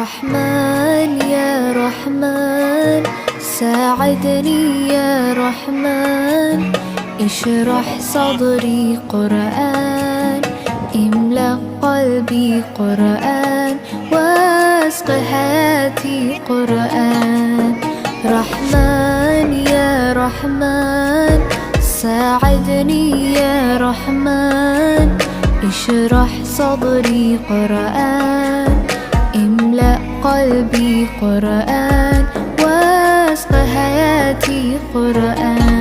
رحمن يا رحمن ساعدني يا رحمن، اشرح صدري قرآن، املأ قلبي قرآن، واسق حياتي قرآن. رحمن يا رحمن ساعدني يا رحمن، اشرح صدري قرآن، املأ قلبي قرآن، واسق حياتي قرآن.